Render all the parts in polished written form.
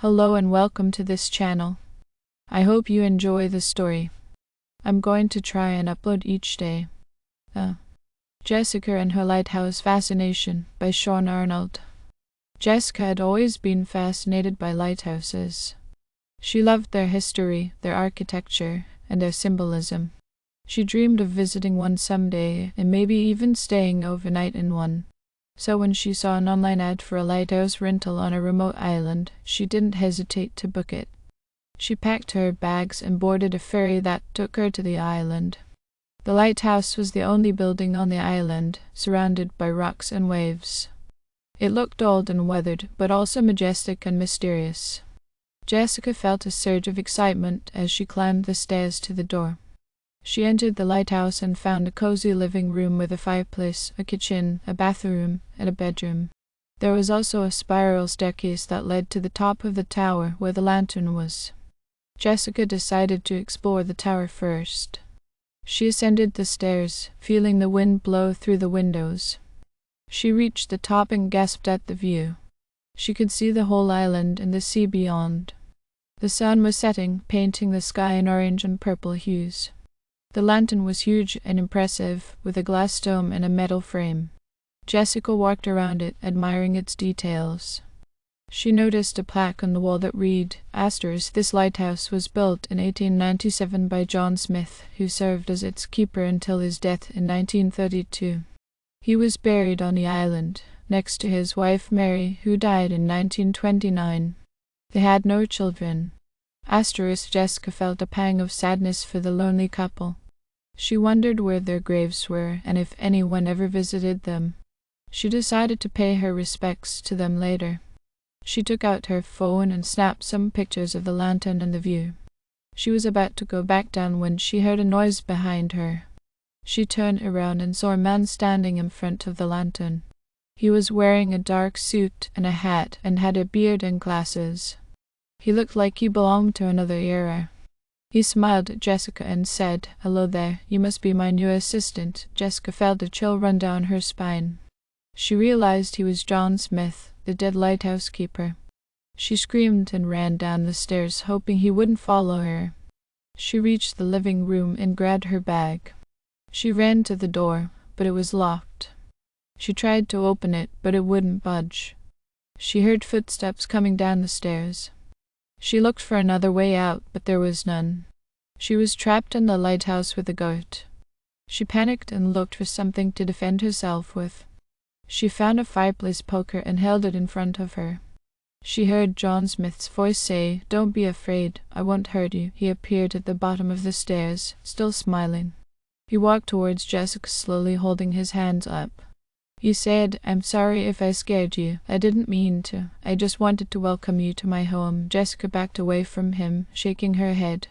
Hello and welcome to this channel. I hope you enjoy the story. I'm going to try and upload each day. Jessica and Her Lighthouse Fascination by Sean Arnold. Jessica had always been fascinated by lighthouses. She loved their history, their architecture, and their symbolism. She dreamed of visiting one someday and maybe even staying overnight in one. So when she saw an online ad for a lighthouse rental on a remote island, she didn't hesitate to book it. She packed her bags and boarded a ferry that took her to the island. The lighthouse was the only building on the island, surrounded by rocks and waves. It looked old and weathered, but also majestic and mysterious. Jessica felt a surge of excitement as she climbed the stairs to the door. She entered the lighthouse and found a cozy living room with a fireplace, a kitchen, a bathroom, and a bedroom. There was also a spiral staircase that led to the top of the tower where the lantern was. Jessica decided to explore the tower first. She ascended the stairs, feeling the wind blow through the windows. She reached the top and gasped at the view. She could see the whole island and the sea beyond. The sun was setting, painting the sky in orange and purple hues. The lantern was huge and impressive, with a glass dome and a metal frame. Jessica walked around it, admiring its details. She noticed a plaque on the wall that read, "Asters, this lighthouse was built in 1897 by John Smith, who served as its keeper until his death in 1932. He was buried on the island, next to his wife Mary, who died in 1929. They had no children." Jessica felt a pang of sadness for the lonely couple. She wondered where their graves were and if anyone ever visited them. She decided to pay her respects to them later. She took out her phone and snapped some pictures of the lantern and the view. She was about to go back down when she heard a noise behind her. She turned around and saw a man standing in front of the lantern. He was wearing a dark suit and a hat and had a beard and glasses. He looked like he belonged to another era. He smiled at Jessica and said, "Hello there, you must be my new assistant." Jessica felt a chill run down her spine. She realized he was John Smith, the dead lighthouse keeper. She screamed and ran down the stairs, hoping he wouldn't follow her. She reached the living room and grabbed her bag. She ran to the door, but it was locked. She tried to open it, but it wouldn't budge. She heard footsteps coming down the stairs. She looked for another way out, but there was none. She was trapped in the lighthouse with a goat. She panicked and looked for something to defend herself with. She found a fireplace poker and held it in front of her. She heard John Smith's voice say, "Don't be afraid, I won't hurt you." He appeared at the bottom of the stairs, still smiling. He walked towards Jessica slowly, holding his hands up. He said, "I'm sorry if I scared you. I didn't mean to. I just wanted to welcome you to my home." Jessica backed away from him, shaking her head.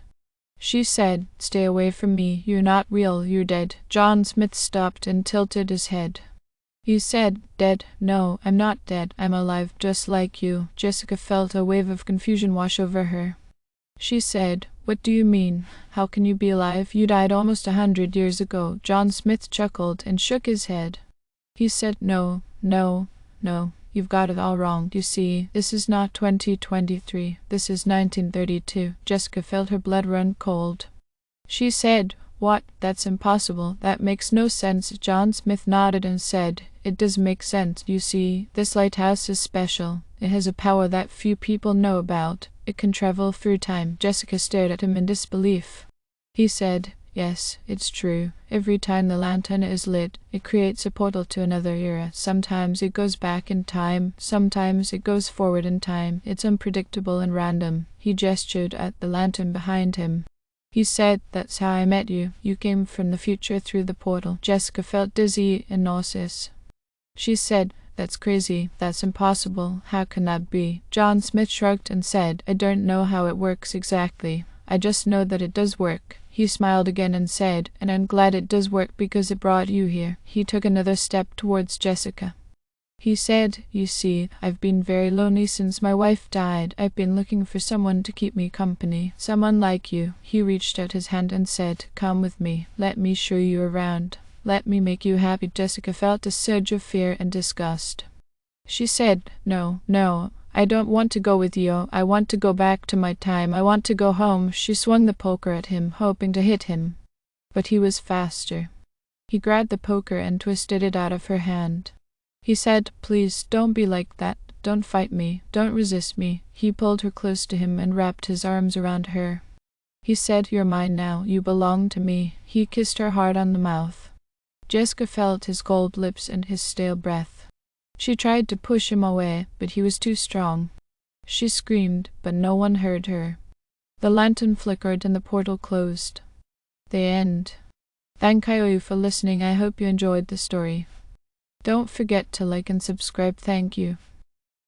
She said, "Stay away from me. You're not real. You're dead." John Smith stopped and tilted his head. He said, "Dead? No, I'm not dead. I'm alive, just like you." Jessica felt a wave of confusion wash over her. She said, "What do you mean? How can you be alive? You died almost 100 years ago." John Smith chuckled and shook his head. He said, No, you've got it all wrong. You see, this is not 2023, this is 1932. Jessica felt her blood run cold. She said, "What? That's impossible. That makes no sense." John Smith nodded and said, "It does make sense. You see, this lighthouse is special. It has a power that few people know about. It can travel through time." Jessica stared at him in disbelief. He said, "Yes, it's true. Every time the lantern is lit, it creates a portal to another era. Sometimes it goes back in time, sometimes it goes forward in time. It's unpredictable and random." He gestured at the lantern behind him. He said, "That's how I met you. You came from the future through the portal." Jessica felt dizzy and nauseous. She said, "That's crazy. That's impossible. How can that be?" John Smith shrugged and said, "I don't know how it works exactly. I just know that it does work." He smiled again and said, "And I'm glad it does work because it brought you here." He took another step towards Jessica. He said, "You see, I've been very lonely since my wife died. I've been looking for someone to keep me company. Someone like you." He reached out his hand and said, "Come with me. Let me show you around. Let me make you happy." Jessica felt a surge of fear and disgust. She said, No, I don't want to go with you. I want to go back to my time. I want to go home. She swung the poker at him, hoping to hit him. But he was faster. He grabbed the poker and twisted it out of her hand. He said, "Please, don't be like that. Don't fight me. Don't resist me." He pulled her close to him and wrapped his arms around her. He said, "You're mine now. You belong to me." He kissed her hard on the mouth. Jessica felt his cold lips and his stale breath. She tried to push him away, but he was too strong. She screamed, but no one heard her. The lantern flickered and the portal closed. The end. Thank you for listening. I hope you enjoyed the story. Don't forget to like and subscribe. Thank you.